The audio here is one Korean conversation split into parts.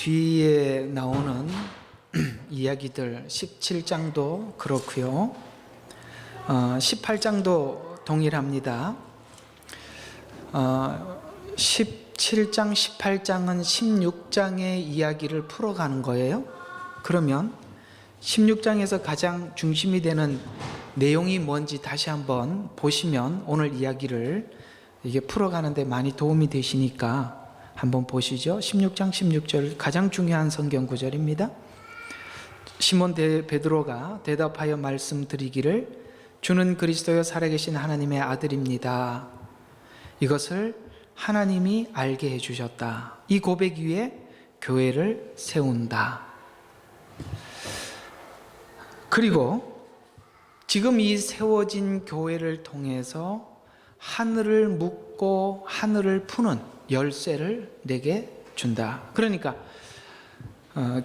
뒤에 나오는 이야기들 17장도 그렇고요. 18장도 동일합니다. 17장, 18장은 16장의 이야기를 풀어가는 거예요. 그러면 16장에서 가장 중심이 되는 내용이 뭔지 다시 한번 보시면 오늘 이야기를 이게 풀어가는데 많이 도움이 되시니까 한번 보시죠. 16장 16절 가장 중요한 성경 구절입니다. 시몬 베드로가 대답하여 말씀드리기를 주는 그리스도여 살아계신 하나님의 아들입니다. 이것을 하나님이 알게 해주셨다. 이 고백 위에 교회를 세운다. 그리고 지금 이 세워진 교회를 통해서 하늘을 묶고 하늘을 푸는 열쇠를 내게 준다. 그러니까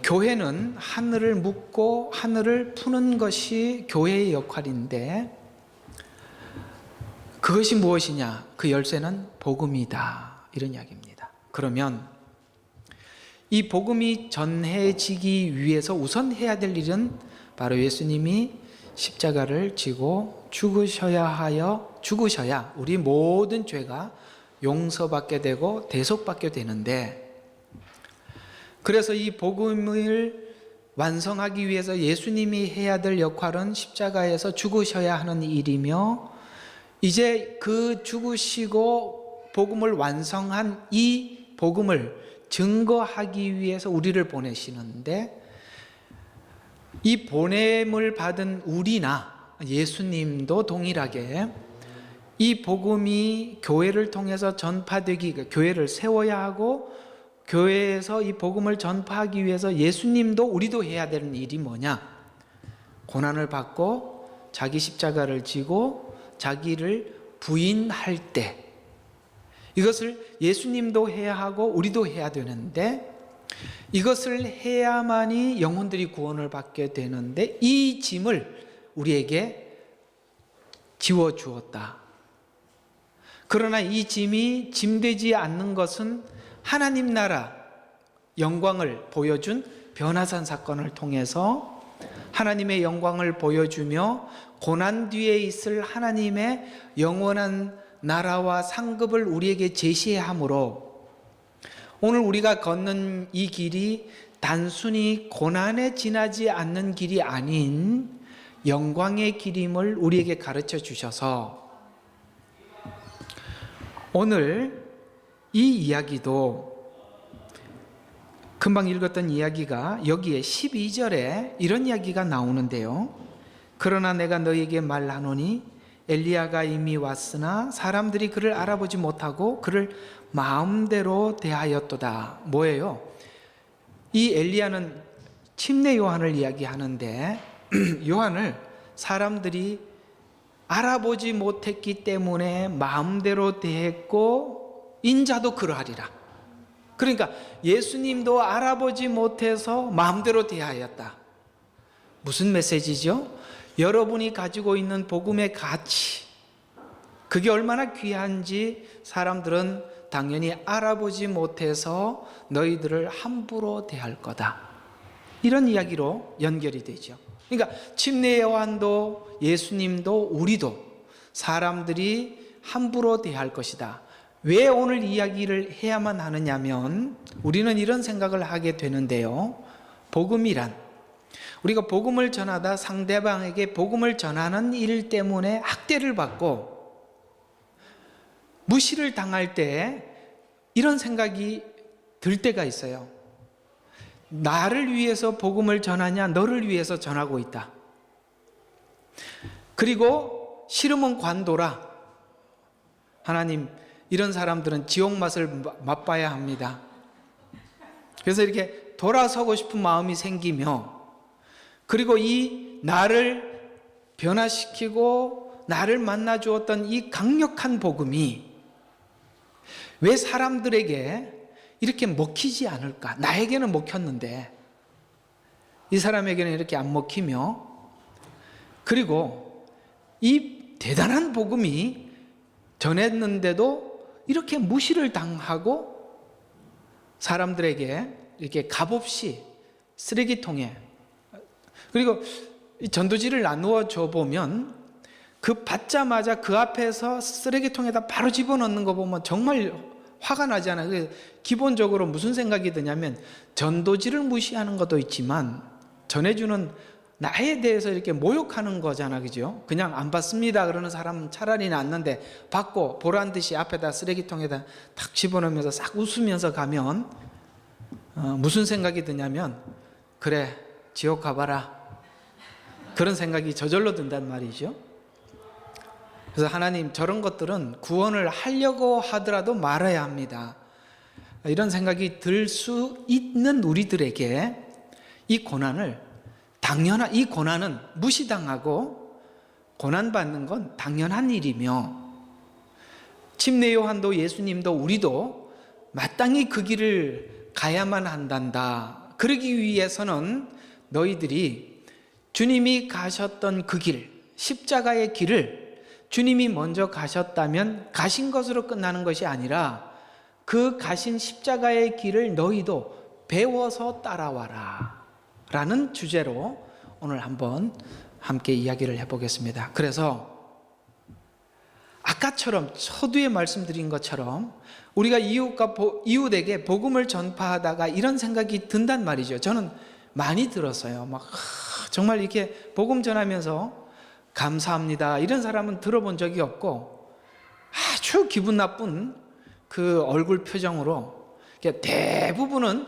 교회는 하늘을 묶고 하늘을 푸는 것이 교회의 역할인데 그것이 무엇이냐? 그 열쇠는 복음이다. 이런 이야기입니다. 그러면 이 복음이 전해지기 위해서 우선 해야 될 일은 바로 예수님이 십자가를 지고 죽으셔야 우리 모든 죄가 용서받게 되고 대속받게 되는데, 그래서 이 복음을 완성하기 위해서 예수님이 해야 될 역할은 십자가에서 죽으셔야 하는 일이며, 이제 그 죽으시고 복음을 완성한 이 복음을 증거하기 위해서 우리를 보내시는데, 이 보냄을 받은 우리나 예수님도 동일하게 이 복음이 교회를 통해서 전파되기, 교회를 세워야 하고 교회에서 이 복음을 전파하기 위해서 예수님도 우리도 해야 되는 일이 뭐냐? 고난을 받고 자기 십자가를 지고 자기를 부인할 때, 이것을 예수님도 해야 하고 우리도 해야 되는데, 이것을 해야만이 영혼들이 구원을 받게 되는데 이 짐을 우리에게 지워주었다. 그러나 이 짐이 짐되지 않는 것은 하나님 나라 영광을 보여준 변화산 사건을 통해서 하나님의 영광을 보여주며 고난 뒤에 있을 하나님의 영원한 나라와 상급을 우리에게 제시함으로 오늘 우리가 걷는 이 길이 단순히 고난에 지나지 않는 길이 아닌 영광의 길임을 우리에게 가르쳐 주셔서 오늘 이 이야기도 금방 읽었던 이야기가 여기에 12절에 이런 이야기가 나오는데요. 그러나 내가 너희에게 말하노니 엘리야가 이미 왔으나 사람들이 그를 알아보지 못하고 그를 마음대로 대하였도다. 뭐예요? 이 엘리야는 침례 요한을 이야기하는데 요한을 사람들이 알아보지 못했기 때문에 마음대로 대했고 인자도 그러하리라. 그러니까 예수님도 알아보지 못해서 마음대로 대하였다. 무슨 메시지죠? 여러분이 가지고 있는 복음의 가치, 그게 얼마나 귀한지 사람들은 당연히 알아보지 못해서 너희들을 함부로 대할 거다. 이런 이야기로 연결이 되죠. 그러니까 침례 요한도 예수님도 우리도 사람들이 함부로 대할 것이다. 왜 오늘 이야기를 해야만 하느냐면 우리는 이런 생각을 하게 되는데요. 복음이란 우리가 복음을 전하다 상대방에게 복음을 전하는 일 때문에 학대를 받고 무시를 당할 때 이런 생각이 들 때가 있어요. 나를 위해서 복음을 전하냐, 너를 위해서 전하고 있다. 그리고 싫으면 관둬라. 하나님, 이런 사람들은 지옥 맛을 맛봐야 합니다. 그래서 이렇게 돌아서고 싶은 마음이 생기며, 그리고 이 나를 변화시키고 나를 만나 주었던 이 강력한 복음이 왜 사람들에게 이렇게 먹히지 않을까? 나에게는 먹혔는데 이 사람에게는 이렇게 안 먹히며, 그리고 이 대단한 복음이 전했는데도 이렇게 무시를 당하고 사람들에게 이렇게 값없이 쓰레기통에, 그리고 이 전도지를 나누어 줘 보면 그 받자마자 그 앞에서 쓰레기통에다 바로 집어넣는 거 보면 정말 화가 나잖아요. 기본적으로 무슨 생각이 드냐면, 전도지를 무시하는 것도 있지만 전해주는 나에 대해서 이렇게 모욕하는 거잖아, 그죠? 그냥 안 받습니다 그러는 사람은 차라리 낫는데, 받고 보란 듯이 앞에다 쓰레기통에다 탁 집어넣으면서 싹 웃으면서 가면 무슨 생각이 드냐면, 그래 지옥 가봐라, 그런 생각이 저절로 든단 말이죠. 그래서 하나님, 저런 것들은 구원을 하려고 하더라도 말아야 합니다. 이런 생각이 들 수 있는 우리들에게 이 고난을, 이 고난은 무시당하고 고난받는 건 당연한 일이며, 침례 요한도 예수님도 우리도 마땅히 그 길을 가야만 한단다. 그러기 위해서는 너희들이 주님이 가셨던 그 길, 십자가의 길을 주님이 먼저 가셨다면 가신 것으로 끝나는 것이 아니라, 그 가신 십자가의 길을 너희도 배워서 따라와라 라는 주제로 오늘 한번 함께 이야기를 해보겠습니다. 그래서 아까처럼 서두에 말씀드린 것처럼 우리가 이웃에게 복음을 전파하다가 이런 생각이 든단 말이죠. 저는 많이 들었어요. 막 정말 이렇게 복음 전하면서 감사합니다 이런 사람은 들어본 적이 없고, 아주 기분 나쁜 그 얼굴 표정으로 대부분은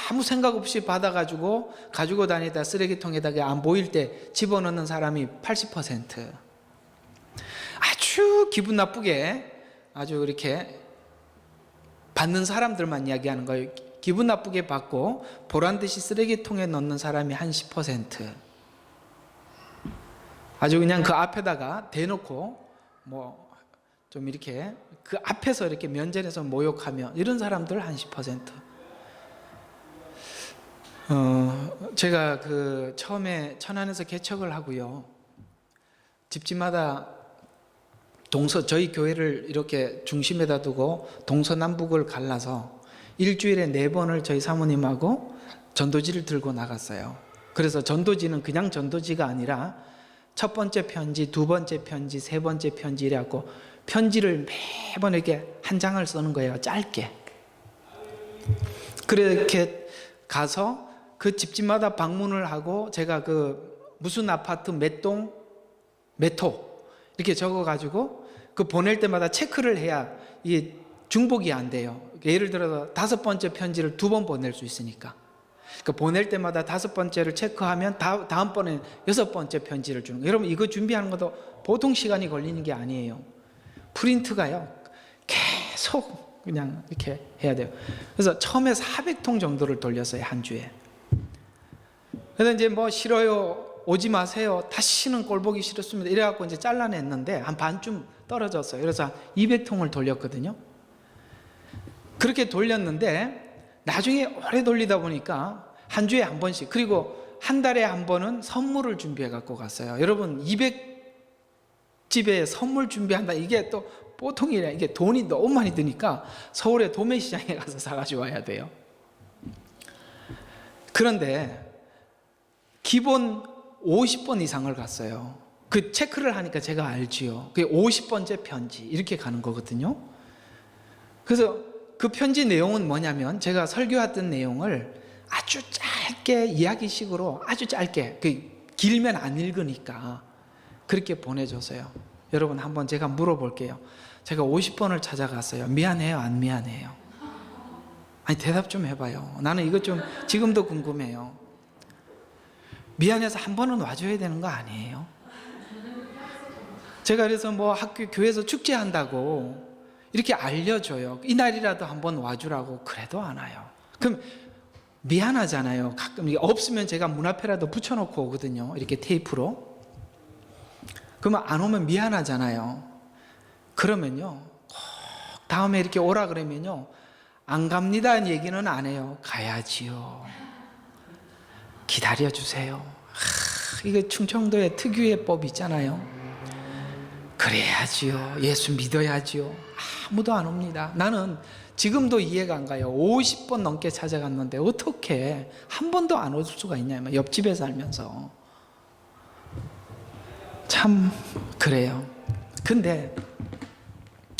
아무 생각 없이 받아가지고 가지고 다니다 쓰레기통에다가 안 보일 때 집어넣는 사람이 80%. 아주 기분 나쁘게 아주 이렇게 받는 사람들만 이야기하는 거예요. 기분 나쁘게 받고 보란듯이 쓰레기통에 넣는 사람이 한 10%. 아주 그냥 그 앞에다가 대놓고 뭐 좀 이렇게 그 앞에서 이렇게 면전에서 모욕하며 이런 사람들 한 10%. 제가 그 처음에 천안에서 개척을 하고요, 집집마다 저희 교회를 이렇게 중심에다 두고 동서남북을 갈라서 일주일에 4번을 저희 사모님하고 전도지를 들고 나갔어요. 그래서 전도지는 그냥 전도지가 아니라 첫 번째 편지, 두 번째 편지, 세 번째 편지 이래갖고 편지를 매번 이렇게 한 장을 쓰는 거예요. 짧게. 그렇게 가서 그 집집마다 방문을 하고, 제가 그 무슨 아파트 몇 동, 몇 호 이렇게 적어가지고 그 보낼 때마다 체크를 해야 이게 중복이 안 돼요. 예를 들어서 5번째 편지를 2번 보낼 수 있으니까. 그 보낼 때마다 5번째를 체크하면 다음번에 6번째 편지를 주는 거예요. 여러분, 이거 준비하는 것도 보통 시간이 걸리는 게 아니에요. 프린트가요, 계속 그냥 이렇게 해야 돼요. 그래서 처음에 400통 정도를 돌렸어요, 한 주에. 그래서 이제 뭐 싫어요, 오지 마세요, 다시는 꼴 보기 싫었습니다 이래갖고 이제 잘라냈는데 한 반쯤 떨어졌어요. 그래서 200통을 돌렸거든요. 그렇게 돌렸는데 나중에 오래 돌리다 보니까 한 주에 한 번씩, 그리고 한 달에 한 번은 선물을 준비해 갖고 갔어요. 여러분, 200집에 선물 준비한다, 이게 또 보통이 아니라 이게 돈이 너무 많이 드니까 서울의 도매시장에 가서 사가지고 와야 돼요. 그런데 기본 50번 이상을 갔어요. 그 체크를 하니까 제가 알지요. 그게 50번째 편지 이렇게 가는 거거든요. 그래서 그 편지 내용은 뭐냐면, 제가 설교했던 내용을 아주 짧게 이야기식으로 아주 짧게, 길면 안 읽으니까 그렇게 보내줬어요. 여러분, 한번 제가 물어볼게요. 제가 50번을 찾아갔어요. 미안해요, 안 미안해요? 아니, 대답 좀 해봐요. 나는 이거 좀 지금도 궁금해요. 미안해서 한 번은 와줘야 되는 거 아니에요? 제가 그래서 뭐 학교, 교회에서 축제한다고 이렇게 알려줘요. 이날이라도 한번 와주라고. 그래도 안 와요. 그럼 미안하잖아요. 가끔 이게 없으면 제가 문 앞에라도 붙여놓고 오거든요, 이렇게 테이프로. 그러면 안 오면 미안하잖아요. 그러면요, 꼭 다음에 이렇게 오라 그러면요, 안 갑니다는 얘기는 안 해요. 가야지요. 기다려주세요. 이게 충청도의 특유의 법 있잖아요. 그래야지요. 예수 믿어야지요. 아무도 안 옵니다. 나는 지금도 이해가 안 가요. 50번 넘게 찾아갔는데 어떻게 한 번도 안 올 수가 있냐. 옆집에 살면서. 참 그래요. 근데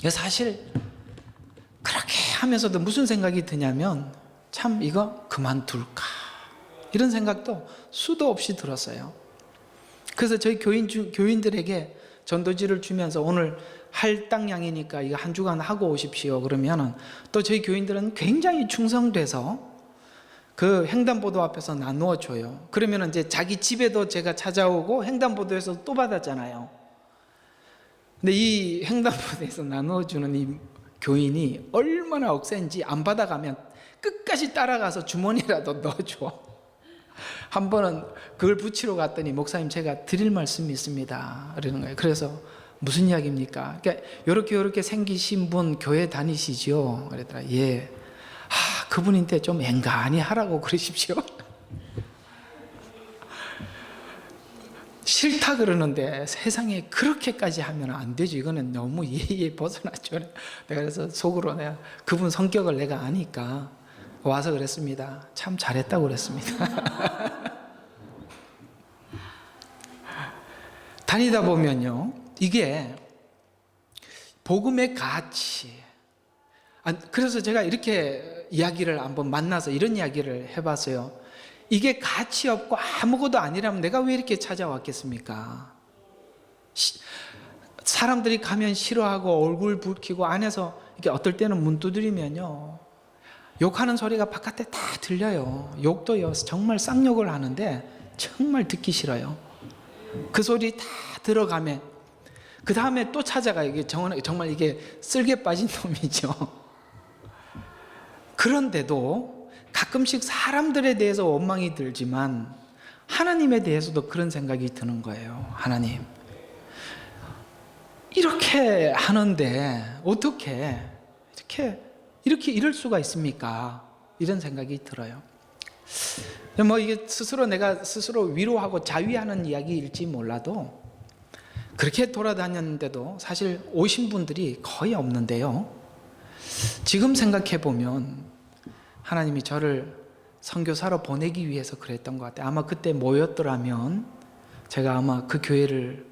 사실 그렇게 하면서도 무슨 생각이 드냐면 참 이거 그만둘까 이런 생각도 수도 없이 들었어요. 그래서 저희 교인들에게 전도지를 주면서 오늘 할당량이니까 이거 한 주간 하고 오십시오 그러면은 또 저희 교인들은 굉장히 충성돼서 그 횡단보도 앞에서 나누어 줘요. 그러면 이제 자기 집에도 제가 찾아오고 횡단보도에서 또 받았잖아요. 근데 이 횡단보도에서 나누어 주는 이 교인이 얼마나 억센지 안 받아가면 끝까지 따라가서 주머니라도 넣어줘. 한 번은 그걸 붙이러 갔더니 목사님 제가 드릴 말씀이 있습니다 그러는 거예요. 그래서 무슨 이야기입니까? 그러니까 요렇게 생기신 분 교회 다니시죠? 그랬더라. 예. 그분인데 좀 앵간히 하라고 그러십시오. 싫다 그러는데 세상에 그렇게까지 하면 안 되지. 이거는 너무 예의에 벗어났죠. 내가 그래서 속으로 내가 그분 성격을 내가 아니까 와서 그랬습니다. 참 잘했다고 그랬습니다. 다니다 보면요, 이게 복음의 가치. 그래서 제가 이렇게 이야기를 한번 만나서 이런 이야기를 해봤어요. 이게 가치 없고 아무것도 아니라면 내가 왜 이렇게 찾아왔겠습니까? 사람들이 가면 싫어하고 얼굴 붉히고 안에서 이렇게 어떨 때는 문 두드리면요, 욕하는 소리가 바깥에 다 들려요. 욕도요 정말 쌍욕을 하는데 정말 듣기 싫어요. 그 소리 다 들어가면 그 다음에 또 찾아가요. 이게 정말 이게 쓸개 빠진 놈이죠. 그런데도 가끔씩 사람들에 대해서 원망이 들지만 하나님에 대해서도 그런 생각이 드는 거예요. 하나님, 이렇게 하는데 어떻게 이렇게 이럴 수가 있습니까? 이런 생각이 들어요. 뭐 이게 내가 스스로 위로하고 자위하는 이야기일지 몰라도 그렇게 돌아다녔는데도 사실 오신 분들이 거의 없는데요. 지금 생각해 보면 하나님이 저를 선교사로 보내기 위해서 그랬던 것 같아요. 아마 그때 모였더라면 제가 아마 그 교회를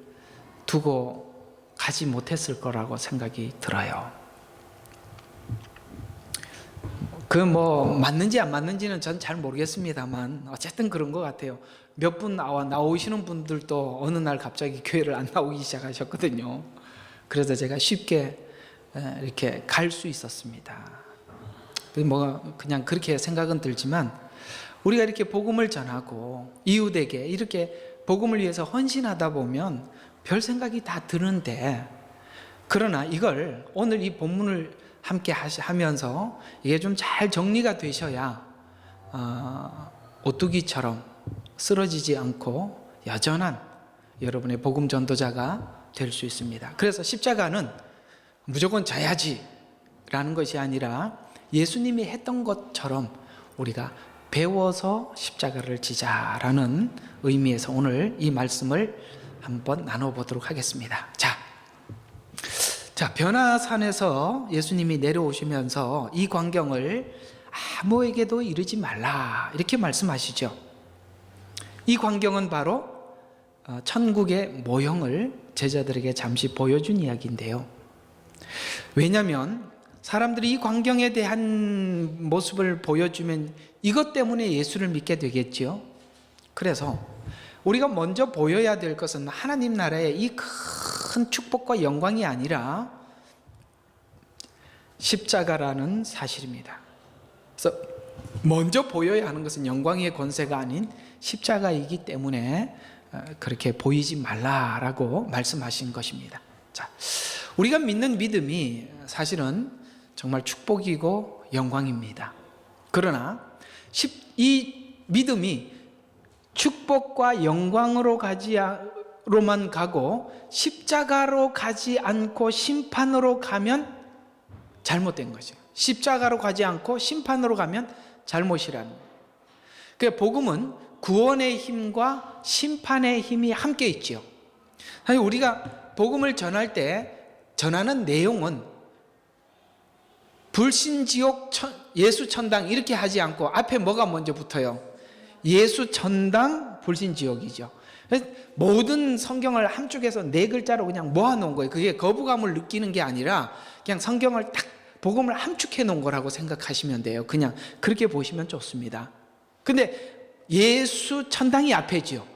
두고 가지 못했을 거라고 생각이 들어요. 그 뭐 맞는지 안 맞는지는 전 잘 모르겠습니다만 어쨌든 그런 것 같아요. 몇 분 나오시는 분들도 어느 날 갑자기 교회를 안 나오기 시작하셨거든요. 그래서 제가 쉽게 이렇게 갈 수 있었습니다. 뭐 그냥 그렇게 생각은 들지만 우리가 이렇게 복음을 전하고 이웃에게 이렇게 복음을 위해서 헌신하다 보면 별 생각이 다 드는데, 그러나 이걸 오늘 이 본문을 함께 하면서 이게 좀 잘 정리가 되셔야 오뚜기처럼 쓰러지지 않고 여전한 여러분의 복음 전도자가 될 수 있습니다. 그래서 십자가는 무조건 져야지 라는 것이 아니라 예수님이 했던 것처럼 우리가 배워서 십자가를 지자라는 의미에서 오늘 이 말씀을 한번 나눠보도록 하겠습니다. 자, 변화산에서 예수님이 내려오시면서 이 광경을 아무에게도 이르지 말라 이렇게 말씀하시죠. 이 광경은 바로 천국의 모형을 제자들에게 잠시 보여준 이야기인데요. 왜냐하면 사람들이 이 광경에 대한 모습을 보여주면 이것 때문에 예수를 믿게 되겠죠. 그래서 우리가 먼저 보여야 될 것은 하나님 나라의 이 큰 축복과 영광이 아니라 십자가라는 사실입니다. 그래서 먼저 보여야 하는 것은 영광의 권세가 아닌 십자가이기 때문에 그렇게 보이지 말라라고 말씀하신 것입니다. 자, 우리가 믿는 믿음이 사실은 정말 축복이고 영광입니다. 그러나 이 믿음이 축복과 영광으로만 가고 십자가로 가지 않고 심판으로 가면 잘못된 거죠. 십자가로 가지 않고 심판으로 가면 잘못이라는 거예요. 그러니까 복음은 구원의 힘과 심판의 힘이 함께 있죠. 사실 우리가 복음을 전할 때 전하는 내용은 불신지옥 예수 천당 이렇게 하지 않고 앞에 뭐가 먼저 붙어요? 예수 천당 불신지옥이죠. 모든 성경을 한쪽에서 네 글자로 그냥 모아놓은 거예요. 그게 거부감을 느끼는 게 아니라 그냥 성경을 딱 복음을 함축해 놓은 거라고 생각하시면 돼요. 그냥 그렇게 보시면 좋습니다. 근데 예수 천당이 앞에지요.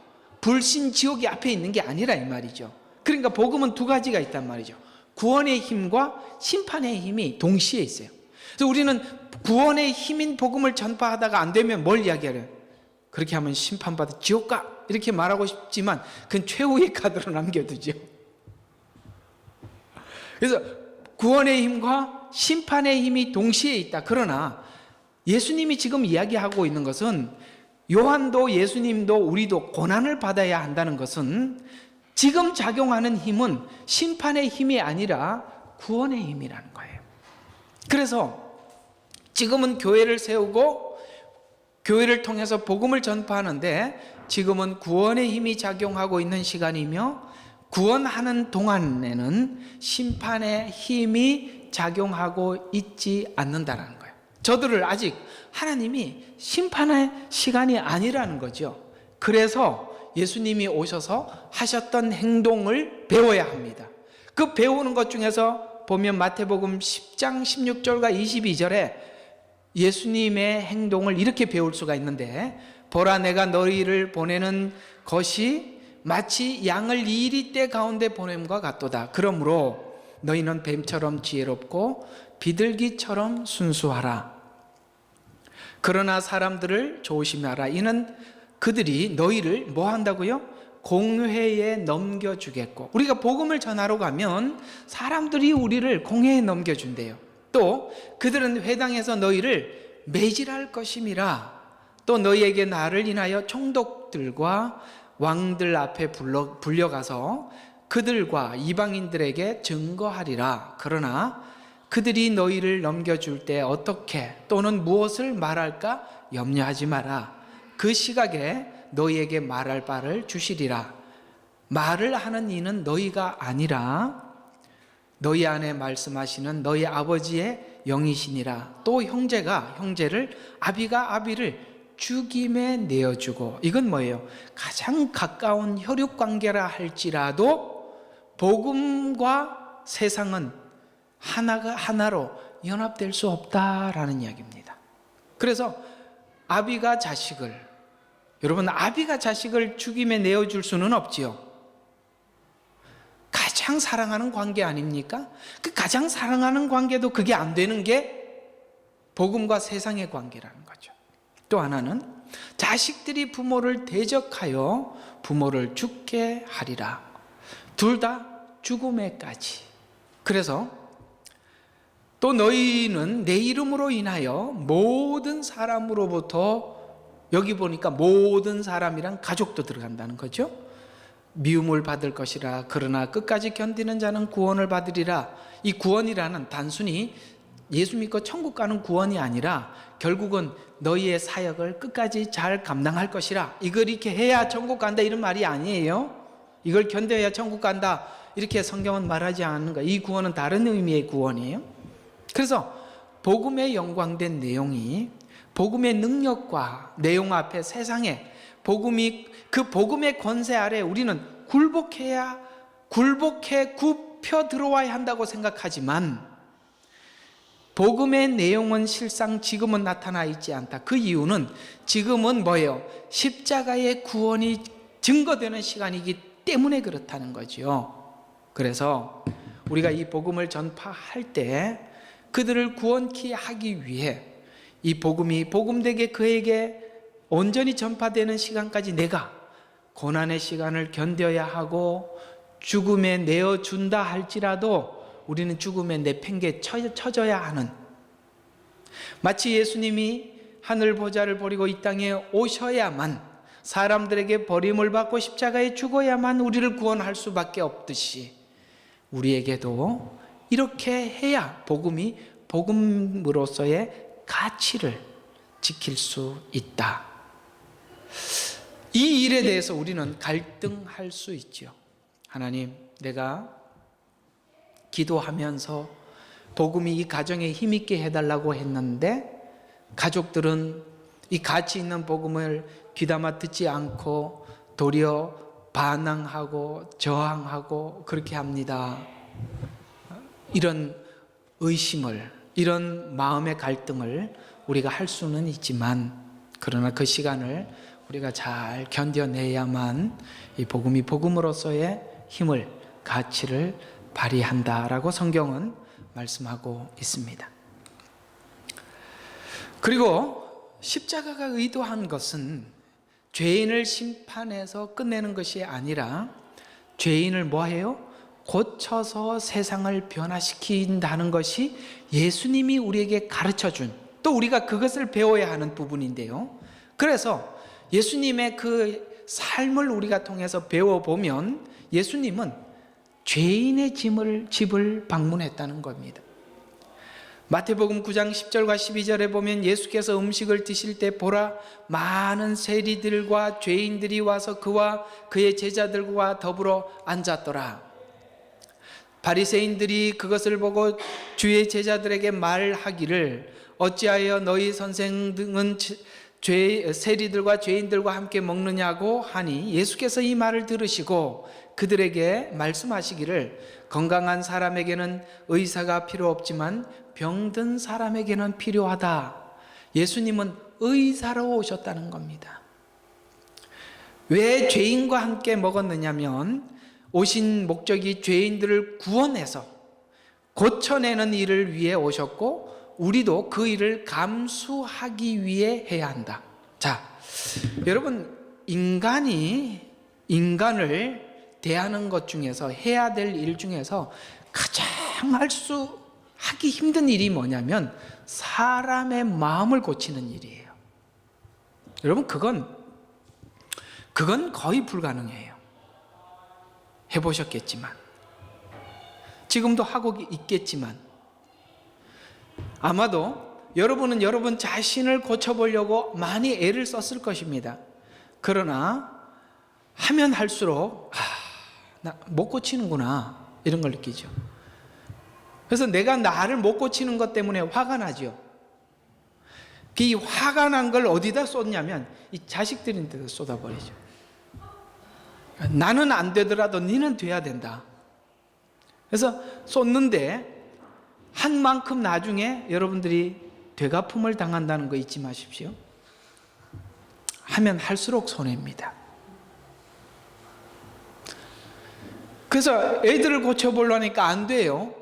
불신 지옥이 앞에 있는 게 아니라 이 말이죠. 그러니까 복음은 두 가지가 있단 말이죠. 구원의 힘과 심판의 힘이 동시에 있어요. 그래서 우리는 구원의 힘인 복음을 전파하다가 안 되면 뭘 이야기해요? 그렇게 하면 심판받아 지옥 가 이렇게 말하고 싶지만 그건 최후의 카드로 남겨두죠. 그래서 구원의 힘과 심판의 힘이 동시에 있다. 그러나 예수님이 지금 이야기하고 있는 것은 요한도 예수님도 우리도 고난을 받아야 한다는 것은 지금 작용하는 힘은 심판의 힘이 아니라 구원의 힘이라는 거예요. 그래서 지금은 교회를 세우고 교회를 통해서 복음을 전파하는데 지금은 구원의 힘이 작용하고 있는 시간이며 구원하는 동안에는 심판의 힘이 작용하고 있지 않는다는 거예요. 저들을 아직 하나님이 심판의 시간이 아니라는 거죠. 그래서 예수님이 오셔서 하셨던 행동을 배워야 합니다. 그 배우는 것 중에서 보면 마태복음 10장 16절과 22절에 예수님의 행동을 이렇게 배울 수가 있는데 보라 내가 너희를 보내는 것이 마치 양을 이리떼 가운데 보냄과 같도다. 그러므로 너희는 뱀처럼 지혜롭고 비둘기처럼 순수하라. 그러나 사람들을 조심하라. 이는 그들이 너희를 뭐 한다고요? 공회에 넘겨주겠고. 우리가 복음을 전하러 가면 사람들이 우리를 공회에 넘겨준대요. 또 그들은 회당에서 너희를 매질할 것임이라. 또 너희에게 나를 인하여 총독들과 왕들 앞에 불려가서 그들과 이방인들에게 증거하리라. 그러나 그들이 너희를 넘겨줄 때 어떻게 또는 무엇을 말할까 염려하지 마라. 그 시각에 너희에게 말할 바를 주시리라. 말을 하는 이는 너희가 아니라 너희 안에 말씀하시는 너희 아버지의 영이시니라. 또 형제가 형제를 아비가 아비를 죽임에 내어주고. 이건 뭐예요? 가장 가까운 혈육관계라 할지라도 복음과 세상은 하나로 연합될 수 없다라는 이야기입니다. 그래서 아비가 자식을, 여러분 아비가 자식을 죽임에 내어줄 수는 없지요. 가장 사랑하는 관계 아닙니까? 그 가장 사랑하는 관계도 그게 안 되는 게 복음과 세상의 관계라는 거죠. 또 하나는 자식들이 부모를 대적하여 부모를 죽게 하리라. 둘 다 죽음에까지. 그래서 또 너희는 내 이름으로 인하여 모든 사람으로부터, 여기 보니까 모든 사람이란 가족도 들어간다는 거죠. 미움을 받을 것이라. 그러나 끝까지 견디는 자는 구원을 받으리라. 이 구원이라는 단순히 예수 믿고 천국 가는 구원이 아니라 결국은 너희의 사역을 끝까지 잘 감당할 것이라. 이걸 이렇게 해야 천국 간다 이런 말이 아니에요. 이걸 견뎌야 천국 간다 이렇게 성경은 말하지 않는 거예요. 이 구원은 다른 의미의 구원이에요. 그래서 복음의 영광된 내용이 복음의 능력과 내용 앞에 세상에 그 복음의 권세 아래 우리는 굴복해 굽혀 들어와야 한다고 생각하지만 복음의 내용은 실상 지금은 나타나 있지 않다. 그 이유는 지금은 뭐예요? 십자가의 구원이 증거되는 시간이기 때문에 그렇다는 거죠. 그래서 우리가 이 복음을 전파할 때 그들을 구원케 하기 위해 이 복음이 복음되게 그에게 온전히 전파되는 시간까지 내가 고난의 시간을 견뎌야 하고 죽음에 내어준다 할지라도 우리는 죽음에 내팽개 쳐져야 하는, 마치 예수님이 하늘 보좌를 버리고 이 땅에 오셔야만, 사람들에게 버림을 받고 십자가에 죽어야만 우리를 구원할 수밖에 없듯이 우리에게도 이렇게 해야 복음이 복음으로서의 가치를 지킬 수 있다. 이 일에 대해서 우리는 갈등할 수 있죠. 하나님, 내가 기도하면서 복음이 이 가정에 힘있게 해달라고 했는데 가족들은 이 가치 있는 복음을 귀담아 듣지 않고 도리어 반항하고 저항하고 그렇게 합니다. 이런 의심을, 이런 마음의 갈등을 우리가 할 수는 있지만, 그러나 그 시간을 우리가 잘 견뎌내야만 이 복음이 복음으로서의 힘을, 가치를 발휘한다라고 성경은 말씀하고 있습니다. 그리고 십자가가 의도한 것은 죄인을 심판해서 끝내는 것이 아니라 죄인을 뭐해요? 고쳐서 세상을 변화시킨다는 것이 예수님이 우리에게 가르쳐준, 또 우리가 그것을 배워야 하는 부분인데요. 그래서 예수님의 그 삶을 우리가 통해서 배워보면 예수님은 죄인의 집을 방문했다는 겁니다. 마태복음 9장 10절과 12절에 보면 예수께서 음식을 드실 때 보라, 많은 세리들과 죄인들이 와서 그와 그의 제자들과 더불어 앉았더라. 바리새인들이 그것을 보고 주의 제자들에게 말하기를, 어찌하여 너희 선생 등은 세리들과 죄인들과 함께 먹느냐고 하니, 예수께서 이 말을 들으시고 그들에게 말씀하시기를, 건강한 사람에게는 의사가 필요 없지만 병든 사람에게는 필요하다. 예수님은 의사로 오셨다는 겁니다. 왜 죄인과 함께 먹었느냐면 오신 목적이 죄인들을 구원해서 고쳐내는 일을 위해 오셨고, 우리도 그 일을 감수하기 위해 해야 한다. 자, 여러분, 인간을 대하는 것 중에서, 해야 될 일 중에서 가장 하기 힘든 일이 뭐냐면 사람의 마음을 고치는 일이에요. 여러분, 그건 거의 불가능해요. 해보셨겠지만, 지금도 하고 있겠지만, 아마도 여러분은 여러분 자신을 고쳐보려고 많이 애를 썼을 것입니다. 그러나 하면 할수록 나 못 고치는구나, 이런 걸 느끼죠. 그래서 내가 나를 못 고치는 것 때문에 화가 나죠. 이 화가 난 걸 어디다 쏟냐면 이 자식들인데도 쏟아버리죠. 나는 안 되더라도 너는 돼야 된다. 그래서 쏟는데 한 만큼 나중에 여러분들이 되갚음을 당한다는 거 잊지 마십시오. 하면 할수록 손해입니다. 그래서 애들을 고쳐보려니까 안 돼요.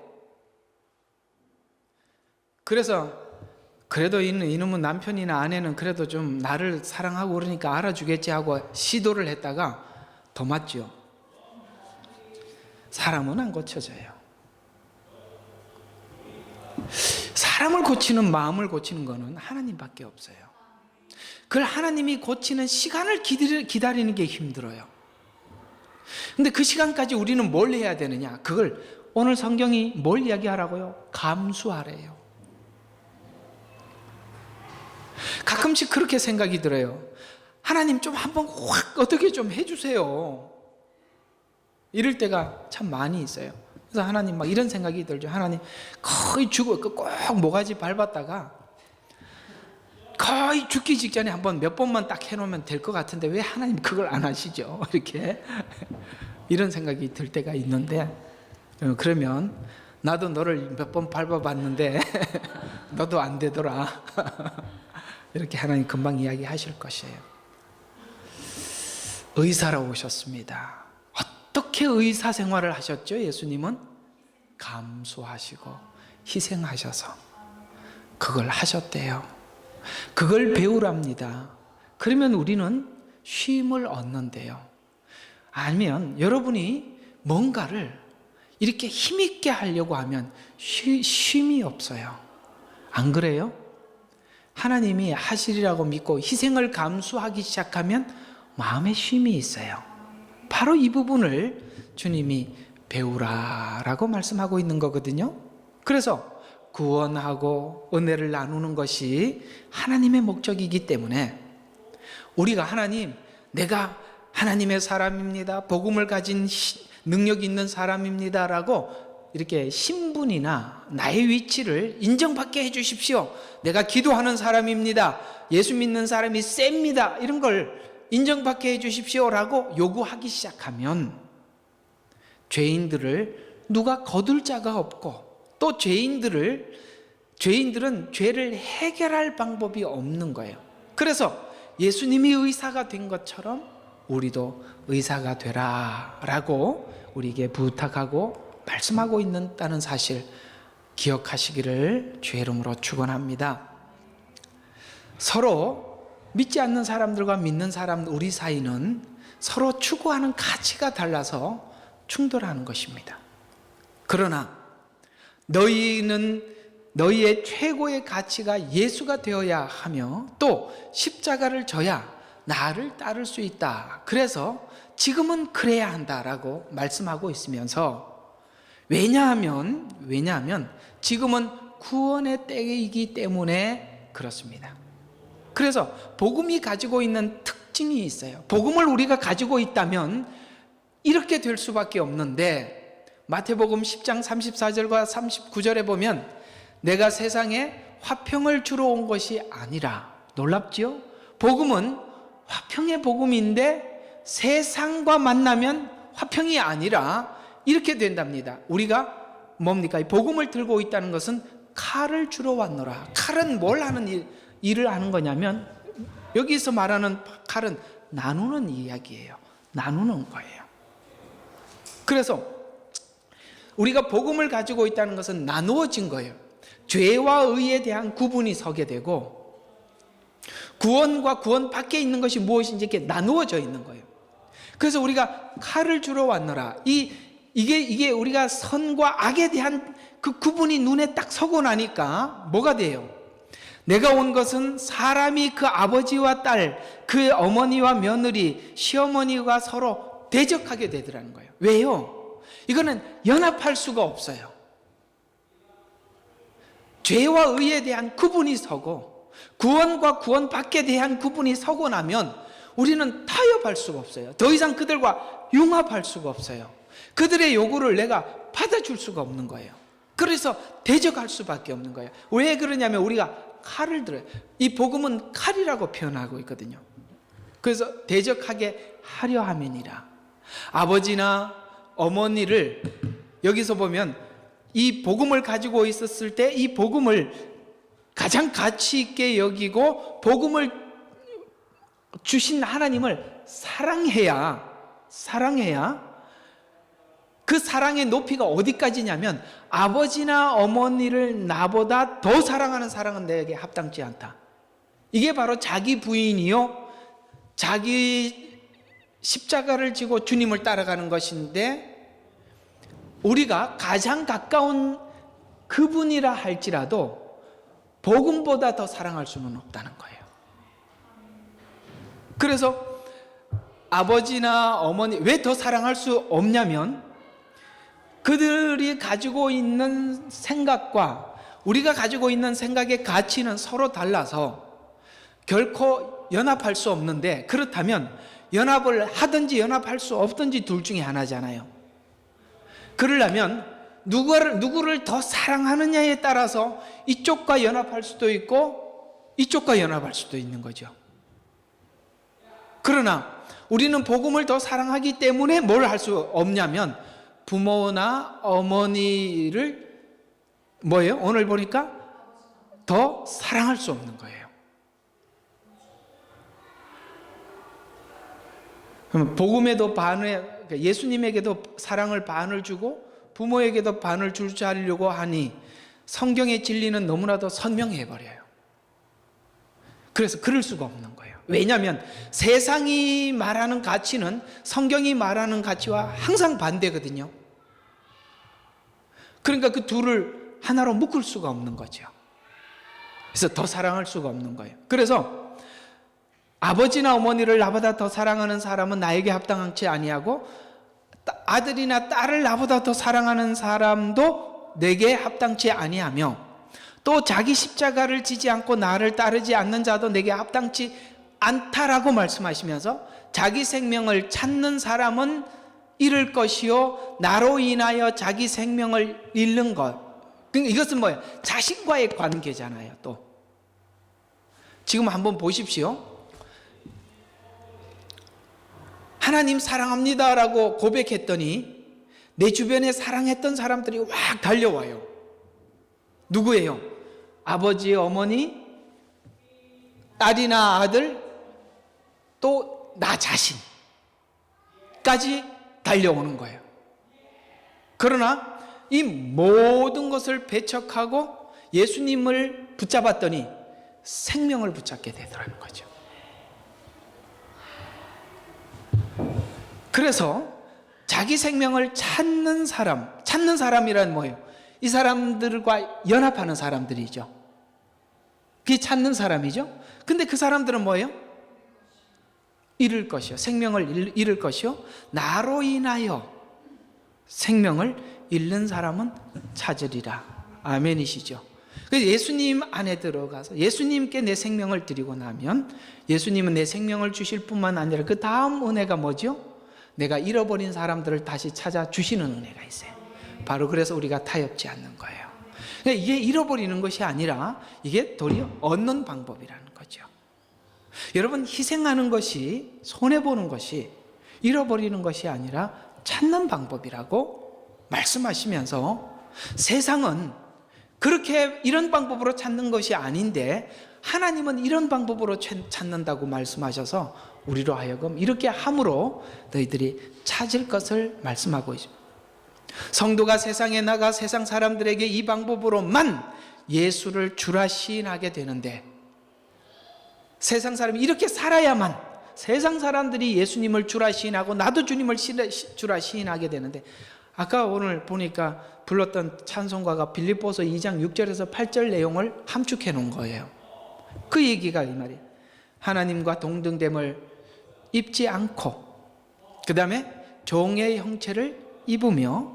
그래서 그래도 이놈은 남편이나 아내는 그래도 좀 나를 사랑하고 그러니까 알아주겠지 하고 시도를 했다가 더 맞죠. 사람은 안 고쳐져요. 사람을 고치는, 마음을 고치는 것은 하나님밖에 없어요. 그걸 하나님이 고치는 시간을 기다리는 게 힘들어요. 근데 그 시간까지 우리는 뭘 해야 되느냐? 그걸 오늘 성경이 뭘 이야기하라고요? 감수하래요. 가끔씩 그렇게 생각이 들어요. 하나님 좀 한번 확 어떻게 좀 해주세요. 이럴 때가 참 많이 있어요. 그래서 하나님 막 이런 생각이 들죠. 하나님 거의 꼭 모가지 밟았다가 거의 죽기 직전에 한번 몇 번만 딱 해놓으면 될 것 같은데 왜 하나님 그걸 안 하시죠? 이렇게 이런 생각이 들 때가 있는데, 그러면 나도 너를 몇 번 밟아봤는데 너도 안 되더라. 이렇게 하나님 금방 이야기하실 것이에요. 의사로 오셨습니다. 어떻게 의사 생활을 하셨죠? 예수님은 감수하시고 희생하셔서 그걸 하셨대요. 그걸 배우랍니다. 그러면 우리는 쉼을 얻는데요. 아니면 여러분이 뭔가를 이렇게 힘있게 하려고 하면 쉼이 없어요. 안 그래요? 하나님이 하시리라고 믿고 희생을 감수하기 시작하면 마음에 쉼이 있어요. 바로 이 부분을 주님이 배우라라고 말씀하고 있는 거거든요. 그래서 구원하고 은혜를 나누는 것이 하나님의 목적이기 때문에 우리가 하나님, 내가 하나님의 사람입니다, 복음을 가진 능력 있는 사람입니다라고 이렇게 신분이나 나의 위치를 인정받게 해주십시오. 내가 기도하는 사람입니다. 예수 믿는 사람이 셉니다. 이런 걸 인정받게 해주십시오라고 요구하기 시작하면 죄인들을 누가 거둘 자가 없고, 또 죄인들은 죄를 해결할 방법이 없는 거예요. 그래서 예수님이 의사가 된 것처럼 우리도 의사가 되라 라고 우리에게 부탁하고 말씀하고 있다는 사실 기억하시기를 주의 이름으로 축원합니다. 서로 믿지 않는 사람들과 믿는 사람, 우리 사이는 서로 추구하는 가치가 달라서 충돌하는 것입니다. 그러나 너희의 최고의 가치가 예수가 되어야 하며 또 십자가를 져야 나를 따를 수 있다. 그래서 지금은 그래야 한다라고 말씀하고 있으면서, 왜냐하면 지금은 구원의 때이기 때문에 그렇습니다. 그래서 복음이 가지고 있는 특징이 있어요. 복음을 우리가 가지고 있다면 이렇게 될 수밖에 없는데, 마태복음 10장 34절과 39절에 보면 내가 세상에 화평을 주러 온 것이 아니라, 놀랍지요? 복음은 화평의 복음인데 세상과 만나면 화평이 아니라 이렇게 된답니다. 우리가 뭡니까? 이 복음을 들고 있다는 것은 칼을 주러 왔노라. 칼은 뭘 하는 일을 하는 거냐면, 여기서 말하는 칼은 나누는 이야기예요. 나누는 거예요. 그래서 우리가 복음을 가지고 있다는 것은 나누어진 거예요. 죄와 의에 대한 구분이 서게 되고, 구원과 구원 밖에 있는 것이 무엇인지 이렇게 나누어져 있는 거예요. 그래서 우리가 칼을 주러 왔노라. 이게 우리가 선과 악에 대한 그 구분이 눈에 딱 서고 나니까 뭐가 돼요? 내가 온 것은 사람이 그 아버지와 딸, 그 어머니와 며느리, 시어머니가 서로 대적하게 되더라는 거예요. 왜요? 이거는 연합할 수가 없어요. 죄와 의에 대한 구분이 서고, 구원과 구원 밖에 대한 구분이 서고 나면 우리는 타협할 수가 없어요. 더 이상 그들과 융합할 수가 없어요. 그들의 요구를 내가 받아줄 수가 없는 거예요. 그래서 대적할 수밖에 없는 거예요. 왜 그러냐면 우리가 칼을 들어요. 이 복음은 칼이라고 표현하고 있거든요. 그래서 대적하게 하려 함이니라. 아버지나 어머니를 여기서 보면 이 복음을 가지고 있었을 때 이 복음을 가장 가치 있게 여기고 복음을 주신 하나님을 사랑해야 그 사랑의 높이가 어디까지냐면, 아버지나 어머니를 나보다 더 사랑하는 사랑은 내게 합당치 않다. 이게 바로 자기 부인이요, 자기 십자가를 지고 주님을 따라가는 것인데, 우리가 가장 가까운 그분이라 할지라도 복음보다 더 사랑할 수는 없다는 거예요. 그래서 아버지나 어머니, 왜 더 사랑할 수 없냐면 그들이 가지고 있는 생각과 우리가 가지고 있는 생각의 가치는 서로 달라서 결코 연합할 수 없는데, 그렇다면 연합을 하든지 연합할 수 없든지 둘 중에 하나잖아요. 그러려면 누구를 더 사랑하느냐에 따라서 이쪽과 연합할 수도 있고 이쪽과 연합할 수도 있는 거죠. 그러나 우리는 복음을 더 사랑하기 때문에 뭘 할 수 없냐면, 부모나 어머니를 뭐예요? 오늘 보니까 더 사랑할 수 없는 거예요. 그럼 복음에도 예수님에게도 사랑을 반을 주고 부모에게도 반을 주려고 하니 성경의 진리는 너무나도 선명해버려요. 그래서 그럴 수가 없는 거예요. 왜냐하면 세상이 말하는 가치는 성경이 말하는 가치와 항상 반대거든요. 그러니까 그 둘을 하나로 묶을 수가 없는 거죠. 그래서 더 사랑할 수가 없는 거예요. 그래서 아버지나 어머니를 나보다 더 사랑하는 사람은 나에게 합당치 아니하고, 아들이나 딸을 나보다 더 사랑하는 사람도 내게 합당치 아니하며, 또 자기 십자가를 지지 않고 나를 따르지 않는 자도 내게 합당치 않다라고 말씀하시면서, 자기 생명을 찾는 사람은 잃을 것이요 나로 인하여 자기 생명을 잃는 것. 이것은 뭐예요? 자신과의 관계잖아요. 또 지금 한번 보십시오. 하나님 사랑합니다 라고 고백했더니 내 주변에 사랑했던 사람들이 확 달려와요. 누구예요? 아버지, 어머니, 딸이나 아들, 또 나 자신까지 달려오는 거예요. 그러나 이 모든 것을 배척하고 예수님을 붙잡았더니 생명을 붙잡게 되더라는 거죠. 그래서 자기 생명을 찾는 사람이란 뭐예요? 이 사람들과 연합하는 사람들이죠. 그게 찾는 사람이죠. 근데 그 사람들은 뭐예요? 잃을 것이요, 생명을 잃을 것이요 나로 인하여 생명을 잃는 사람은 찾으리라. 아멘이시죠. 그래서 예수님 안에 들어가서 예수님께 내 생명을 드리고 나면 예수님은 내 생명을 주실 뿐만 아니라 그 다음 은혜가 뭐죠? 내가 잃어버린 사람들을 다시 찾아주시는 은혜가 있어요. 바로 그래서 우리가 타협지 않는 거예요. 그러니까 이게 잃어버리는 것이 아니라 이게 도리어 얻는 방법이라는 거죠. 여러분, 희생하는 것이, 손해보는 것이 잃어버리는 것이 아니라 찾는 방법이라고 말씀하시면서 세상은 그렇게 이런 방법으로 찾는 것이 아닌데 하나님은 이런 방법으로 찾는다고 말씀하셔서 우리로 하여금 이렇게 함으로 너희들이 찾을 것을 말씀하고 있습니다. 성도가 세상에 나가 세상 사람들에게 이 방법으로만 예수를 주라 시인하게 되는데, 세상 사람이 이렇게 살아야만 세상 사람들이 예수님을 주라 시인하고 나도 주님을 주라 시인하게 되는데, 아까 오늘 보니까 불렀던 찬송가가 빌립보서 2장 6절에서 8절 내용을 함축해 놓은 거예요. 그 얘기가 이 말이에요. 하나님과 동등됨을 입지 않고 그 다음에 종의 형체를 입으며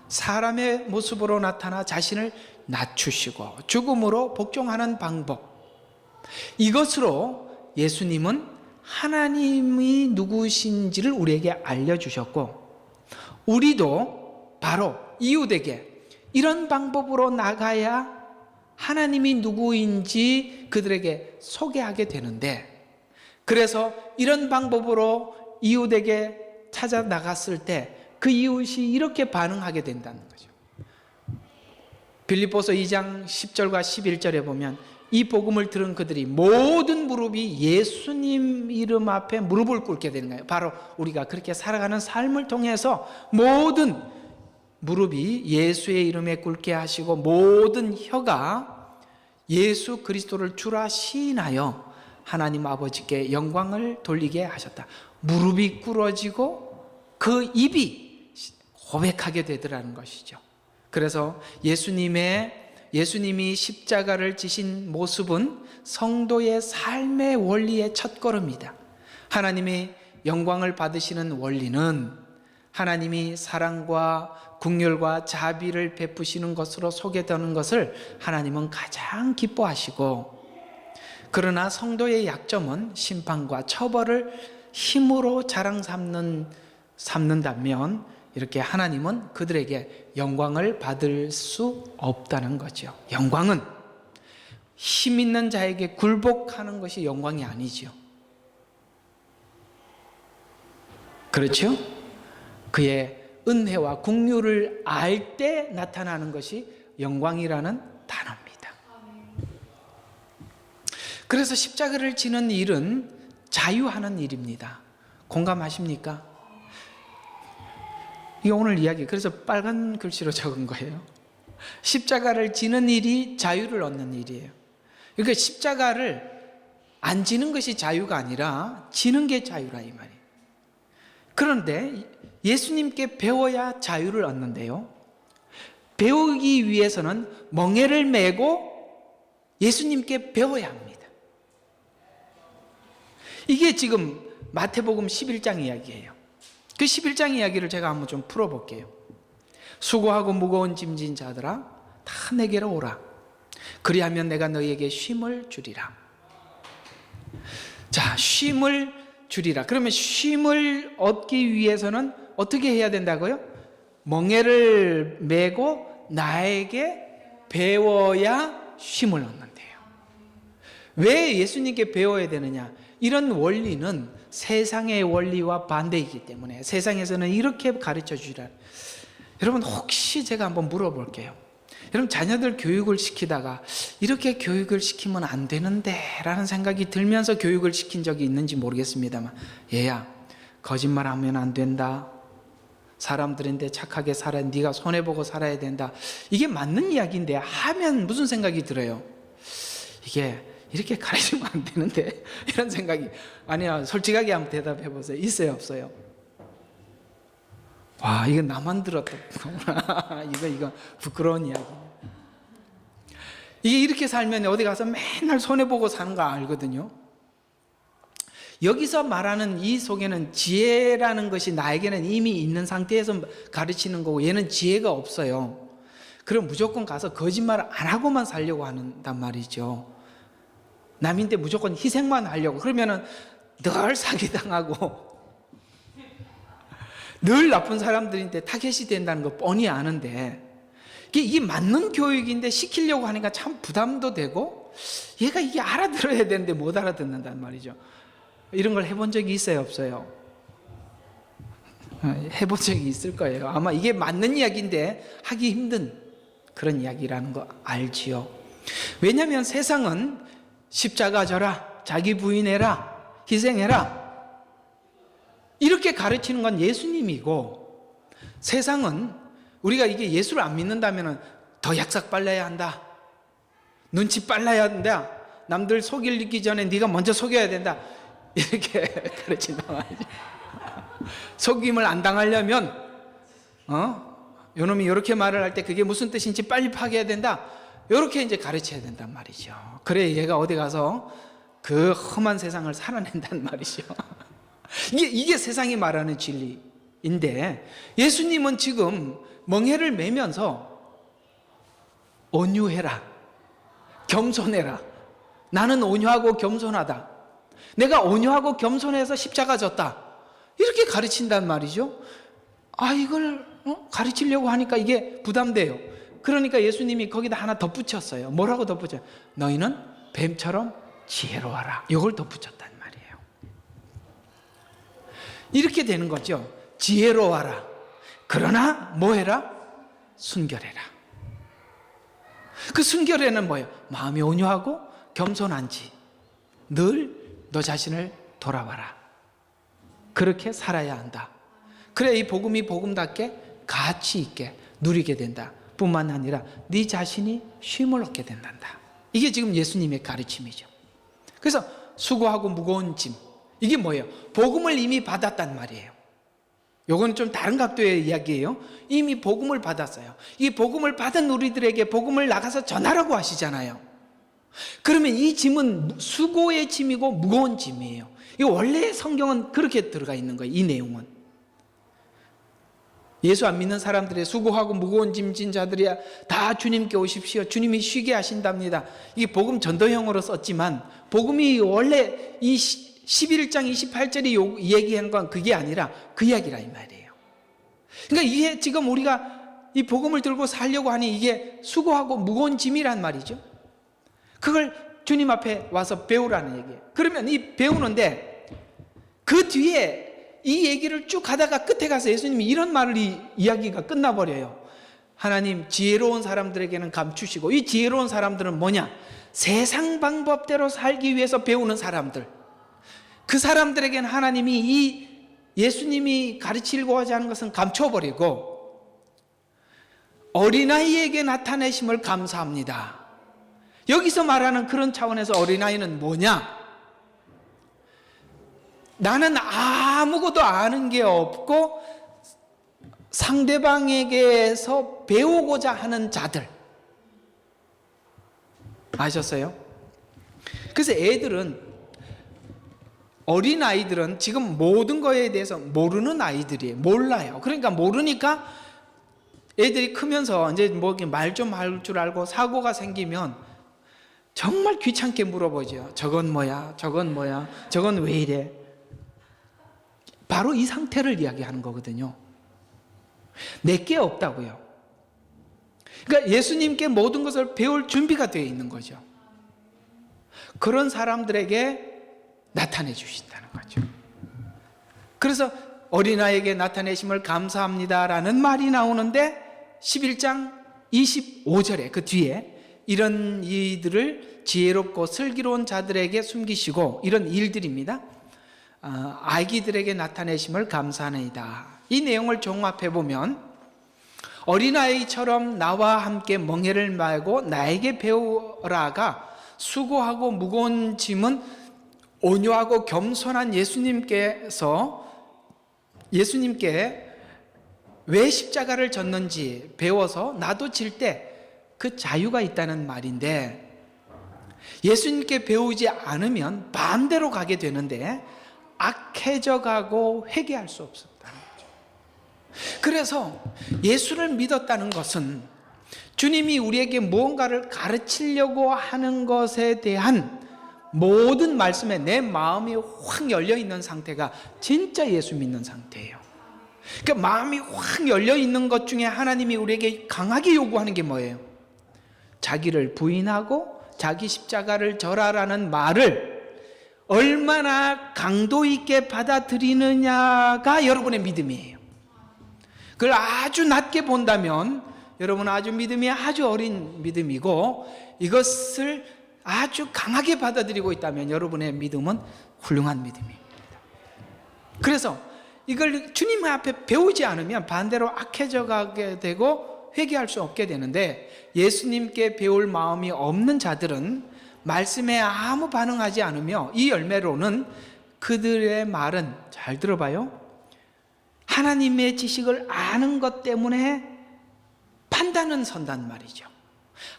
사람의 모습으로 나타나 자신을 낮추시고 죽음으로 복종하는 방법, 이것으로 예수님은 하나님이 누구신지를 우리에게 알려주셨고, 우리도 바로 이웃에게 이런 방법으로 나가야 하나님이 누구인지 그들에게 소개하게 되는데, 그래서 이런 방법으로 이웃에게 찾아 나갔을 때 그 이웃이 이렇게 반응하게 된다는 거죠. 빌립보서 2장 10절과 11절에 보면 이 복음을 들은 그들이 모든 무릎이 예수님 이름 앞에 무릎을 꿇게 되는 거예요. 바로 우리가 그렇게 살아가는 삶을 통해서 모든 무릎이 예수의 이름에 꿇게 하시고 모든 혀가 예수 그리스도를 주라 시인하여 하나님 아버지께 영광을 돌리게 하셨다. 무릎이 꿇어지고 그 입이 고백하게 되더라는 것이죠. 그래서 예수님이 십자가를 지신 모습은 성도의 삶의 원리의 첫걸음이다. 하나님이 영광을 받으시는 원리는 하나님이 사랑과 긍휼과 자비를 베푸시는 것으로 소개되는 것을 하나님은 가장 기뻐하시고, 그러나 성도의 약점은 심판과 처벌을 힘으로 자랑 삼는다면 이렇게 하나님은 그들에게 영광을 받을 수 없다는 거죠. 영광은 힘 있는 자에게 굴복하는 것이 영광이 아니죠. 그렇죠? 그의 은혜와 긍휼을 알 때 나타나는 것이 영광이라는 단어입니다. 그래서 십자가를 지는 일은 자유하는 일입니다. 공감하십니까? 이게 오늘 이야기, 그래서 빨간 글씨로 적은 거예요. 십자가를 지는 일이 자유를 얻는 일이에요. 그러니까 십자가를 안 지는 것이 자유가 아니라 지는 게 자유라 이 말이에요. 그런데 예수님께 배워야 자유를 얻는데요, 배우기 위해서는 멍에를 메고 예수님께 배워야 합니다. 이게 지금 마태복음 11장 이야기예요. 그 11장 이야기를 제가 한번 좀 풀어볼게요. 수고하고 무거운 짐진 자들아 다 내게로 오라. 그리하면 내가 너희에게 쉼을 주리라. 자, 쉼을 주리라. 그러면 쉼을 얻기 위해서는 어떻게 해야 된다고요? 멍에를 메고 나에게 배워야 쉼을 얻는데요. 왜 예수님께 배워야 되느냐? 이런 원리는 세상의 원리와 반대이기 때문에 세상에서는 이렇게 가르쳐 주시라. 여러분, 혹시 제가 한번 물어볼게요. 여러분, 자녀들 교육을 시키다가 이렇게 교육을 시키면 안 되는데 라는 생각이 들면서 교육을 시킨 적이 있는지 모르겠습니다만, 얘야, 거짓말하면 안 된다, 사람들인데 착하게 살아, 네가 손해보고 살아야 된다, 이게 맞는 이야기인데 하면 무슨 생각이 들어요? 이게 이렇게 가르치면 안 되는데 이런 생각이. 아니야, 솔직하게 한번 대답해 보세요. 있어요, 없어요? 와, 이건 나만 들었던 거구나. 이거 부끄러운 이야기. 이게 이렇게 살면 어디 가서 맨날 손해보고 사는 거 알거든요. 여기서 말하는 이 속에는 지혜라는 것이 나에게는 이미 있는 상태에서 가르치는 거고, 얘는 지혜가 없어요. 그럼 무조건 가서 거짓말 안 하고만 살려고 한단 말이죠. 남인데 무조건 희생만 하려고. 그러면은 늘 사기당하고 늘 나쁜 사람들인데 타겟이 된다는 거 뻔히 아는데, 이게 맞는 교육인데 시키려고 하니까 참 부담도 되고, 얘가 이게 알아들어야 되는데 못 알아듣는단 말이죠. 이런 걸 해본 적이 있어요, 없어요? 해본 적이 있을 거예요. 아마 이게 맞는 이야기인데 하기 힘든 그런 이야기라는 거 알지요. 왜냐하면 세상은 십자가 져라, 자기 부인해라, 희생해라, 이렇게 가르치는 건 예수님이고, 세상은 우리가 이게 예수를 안 믿는다면 더 약삭 빨라야 한다, 눈치 빨라야 한다, 남들 속이기 전에 네가 먼저 속여야 된다, 이렇게 가르친단 말이죠. 속임을 안 당하려면 요놈이 이렇게 말을 할 때 그게 무슨 뜻인지 빨리 파악해야 된다, 이렇게 이제 가르쳐야 된단 말이죠. 그래 얘가 어디 가서 그 험한 세상을 살아낸단 말이죠. 이게 세상이 말하는 진리인데, 예수님은 지금 멍에를 매면서 온유해라, 겸손해라, 나는 온유하고 겸손하다, 내가 온유하고 겸손해서 십자가 졌다, 이렇게 가르친단 말이죠. 이걸 가르치려고 하니까 이게 부담돼요. 그러니까 예수님이 거기다 하나 덧붙였어요. 뭐라고 덧붙여요? 너희는 뱀처럼 지혜로워라, 이걸 덧붙였단 말이에요. 이렇게 되는 거죠. 지혜로워라, 그러나 뭐해라? 순결해라. 그 순결에는 뭐예요? 마음이 온유하고 겸손한지 늘 너 자신을 돌아봐라. 그렇게 살아야 한다. 그래 이 복음이 복음답게 가치 있게 누리게 된다 뿐만 아니라 네 자신이 쉼을 얻게 된단다. 이게 지금 예수님의 가르침이죠. 그래서 수고하고 무거운 짐, 이게 뭐예요? 복음을 이미 받았단 말이에요. 요건 좀 다른 각도의 이야기예요. 이미 복음을 받았어요. 이 복음을 받은 우리들에게 복음을 나가서 전하라고 하시잖아요. 그러면 이 짐은 수고의 짐이고 무거운 짐이에요. 이 원래 성경은 그렇게 들어가 있는 거예요. 이 내용은 예수 안 믿는 사람들의 수고하고 무거운 짐 진 자들이야 다 주님께 오십시오, 주님이 쉬게 하신답니다. 이게 복음 전도형으로 썼지만 복음이 원래 이 11장 28절이 얘기한 건 그게 아니라 그 이야기라 이 말이에요. 그러니까 이게 지금 우리가 이 복음을 들고 살려고 하니 이게 수고하고 무거운 짐이란 말이죠. 그걸 주님 앞에 와서 배우라는 얘기예요. 그러면 이 배우는데 그 뒤에 이 얘기를 쭉 하다가 끝에 가서 예수님이 이런 말을 이야기가 끝나버려요. 하나님 지혜로운 사람들에게는 감추시고, 이 지혜로운 사람들은 뭐냐? 세상 방법대로 살기 위해서 배우는 사람들. 그 사람들에게는 하나님이 이 예수님이 가르치려고 하는 것은 감춰버리고 어린아이에게 나타내심을 감사합니다. 여기서 말하는 그런 차원에서 어린아이는 뭐냐? 나는 아무것도 아는 게 없고 상대방에게서 배우고자 하는 자들. 아셨어요? 그래서 어린아이들은 지금 모든 거에 대해서 모르는 아이들이에요. 몰라요. 그러니까 모르니까 애들이 크면서 이제 뭐 말 좀 할 줄 알고 사고가 생기면 정말 귀찮게 물어보죠. 저건 뭐야? 저건 뭐야? 저건 왜 이래? 바로 이 상태를 이야기하는 거거든요. 내게 없다고요. 그러니까 예수님께 모든 것을 배울 준비가 되어 있는 거죠. 그런 사람들에게 나타내 주신다는 거죠. 그래서 어린아이에게 나타내심을 감사합니다라는 말이 나오는데 11장 25절에 그 뒤에 이런 이들을 지혜롭고 슬기로운 자들에게 숨기시고, 이런 일들입니다. 아기들에게 나타내심을 감사하나이다. 이 내용을 종합해 보면 어린아이처럼 나와 함께 멍에를 말고 나에게 배우라가 수고하고 무거운 짐은 온유하고 겸손한 예수님께 왜 십자가를 졌는지 배워서 나도 질 때 그 자유가 있다는 말인데, 예수님께 배우지 않으면 반대로 가게 되는데 악해져 가고 회개할 수 없었다는 거죠. 그래서 예수를 믿었다는 것은 주님이 우리에게 무언가를 가르치려고 하는 것에 대한 모든 말씀에 내 마음이 확 열려 있는 상태가 진짜 예수 믿는 상태예요. 그러니까 마음이 확 열려 있는 것 중에 하나님이 우리에게 강하게 요구하는 게 뭐예요? 자기를 부인하고 자기 십자가를 져라라는 말을 얼마나 강도 있게 받아들이느냐가 여러분의 믿음이에요. 그걸 아주 낮게 본다면 여러분은 아주 믿음이 아주 어린 믿음이고, 이것을 아주 강하게 받아들이고 있다면 여러분의 믿음은 훌륭한 믿음입니다. 그래서 이걸 주님 앞에 배우지 않으면 반대로 악해져 가게 되고 회개할 수 없게 되는데, 예수님께 배울 마음이 없는 자들은 말씀에 아무 반응하지 않으며 이 열매로는 그들의 말은, 잘 들어봐요, 하나님의 지식을 아는 것 때문에 판단은 선단 말이죠.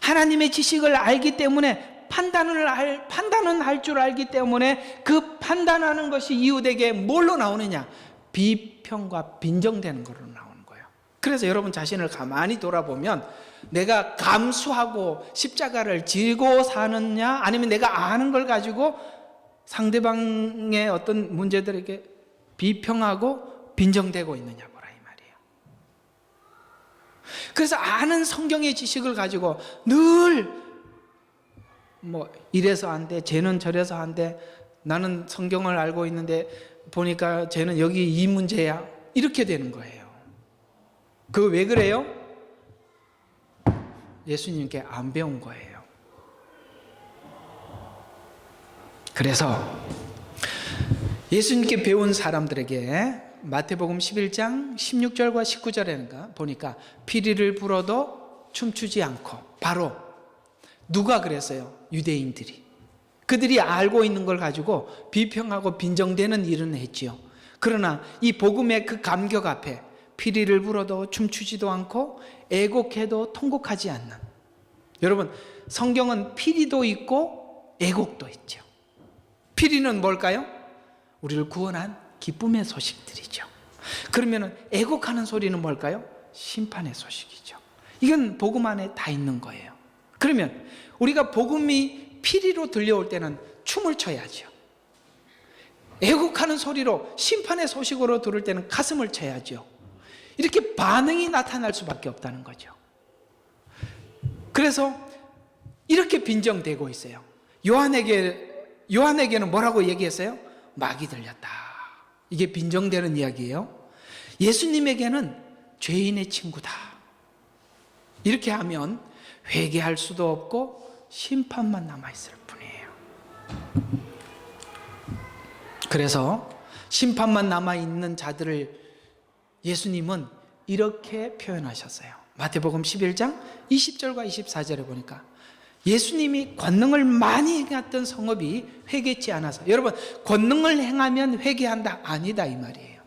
하나님의 지식을 알기 때문에 판단은 할 줄 알기 때문에 그 판단하는 것이 이웃에게 뭘로 나오느냐? 비평과 빈정되는 것으로 나오는 거예요. 그래서 여러분 자신을 가만히 돌아보면 내가 감수하고 십자가를 지고 사느냐, 아니면 내가 아는 걸 가지고 상대방의 어떤 문제들에게 비평하고 빈정대고 있느냐 보라 이 말이에요. 그래서 아는 성경의 지식을 가지고 늘 이래서 안 돼, 쟤는 저래서 안 돼, 나는 성경을 알고 있는데 보니까 쟤는 여기 이 문제야, 이렇게 되는 거예요. 그거 왜 그래요? 예수님께 안 배운 거예요. 그래서 예수님께 배운 사람들에게 마태복음 11장 16절과 19절에 보니까 피리를 불어도 춤추지 않고, 바로 누가 그랬어요? 유대인들이. 그들이 알고 있는 걸 가지고 비평하고 빈정대는 일은 했지요. 그러나 이 복음의 그 감격 앞에 피리를 불어도 춤추지도 않고 애곡해도 통곡하지 않는, 여러분 성경은 피리도 있고 애곡도 있죠. 피리는 뭘까요? 우리를 구원한 기쁨의 소식들이죠. 그러면 애곡하는 소리는 뭘까요? 심판의 소식이죠. 이건 복음 안에 다 있는 거예요. 그러면 우리가 복음이 피리로 들려올 때는 춤을 춰야죠. 애곡하는 소리로 심판의 소식으로 들을 때는 가슴을 쳐야죠. 이렇게 반응이 나타날 수밖에 없다는 거죠. 그래서 이렇게 빈정되고 있어요. 요한에게는 뭐라고 얘기했어요? 막이 들렸다. 이게 빈정되는 이야기예요. 예수님에게는 죄인의 친구다. 이렇게 하면 회개할 수도 없고 심판만 남아있을 뿐이에요. 그래서 심판만 남아있는 자들을 예수님은 이렇게 표현하셨어요. 마태복음 11장 20절과 24절에 보니까 예수님이 권능을 많이 행했던 성읍이 회개치 않아서, 여러분 권능을 행하면 회개한다? 아니다 이 말이에요.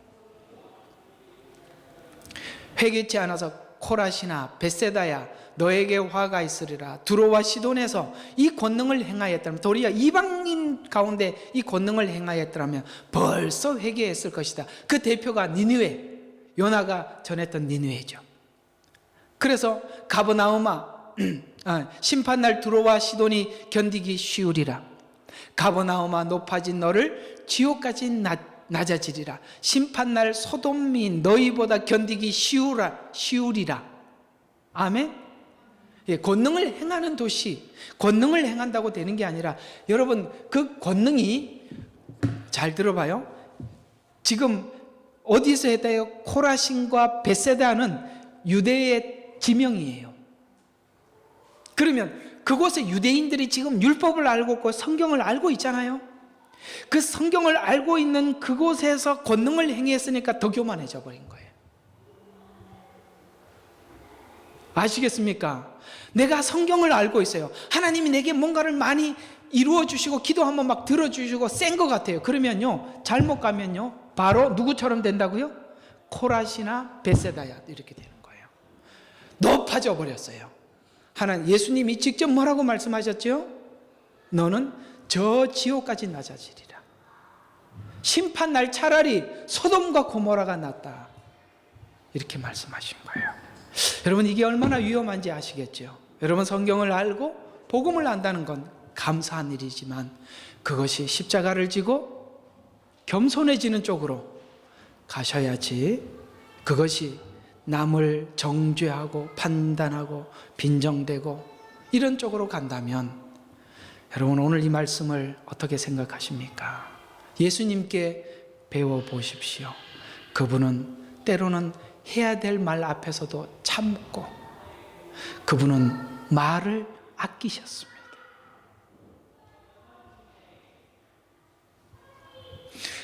회개치 않아서 코라시나 벳세다야 너에게 화가 있으리라, 두로와 시돈에서 이 권능을 행하였다면, 도리어 이방인 가운데 이 권능을 행하였더라면 벌써 회개했을 것이다. 그 대표가 니느웨, 요나가 전했던 니느웨죠. 그래서 가버나움아, 심판날 두로와 시돈이 견디기 쉬우리라. 가버나움아 높아진 너를 지옥까지 낮아지리라. 심판날 소돔이 너희보다 견디기 쉬우리라. 아멘. 예, 권능을 행하는 도시, 권능을 행한다고 되는 게 아니라, 여러분 그 권능이, 잘 들어봐요. 지금 어디서 했다요? 코라신과 벳세다는 유대의 지명이에요. 그러면 그곳에 유대인들이 지금 율법을 알고 있고 성경을 알고 있잖아요. 그 성경을 알고 있는 그곳에서 권능을 행했으니까 더 교만해져 버린 거예요. 아시겠습니까? 내가 성경을 알고 있어요. 하나님이 내게 뭔가를 많이 이루어 주시고 기도하면 막 들어주시고 센 것 같아요. 그러면요, 잘못 가면요, 바로 누구처럼 된다고요? 코라시나 벳세다야 이렇게 되는 거예요. 높아져 버렸어요. 하나님, 예수님이 직접 뭐라고 말씀하셨죠? 너는 저 지옥까지 낮아지리라. 심판날 차라리 소돔과 고모라가 낫다, 이렇게 말씀하신 거예요. 여러분, 이게 얼마나 위험한지 아시겠죠? 여러분, 성경을 알고 복음을 안다는 건 감사한 일이지만 그것이 십자가를 지고 겸손해지는 쪽으로 가셔야지, 그것이 남을 정죄하고 판단하고 빈정대고 이런 쪽으로 간다면, 여러분 오늘 이 말씀을 어떻게 생각하십니까? 예수님께 배워보십시오. 그분은 때로는 해야 될 말 앞에서도 참고, 그분은 말을 아끼셨습니다.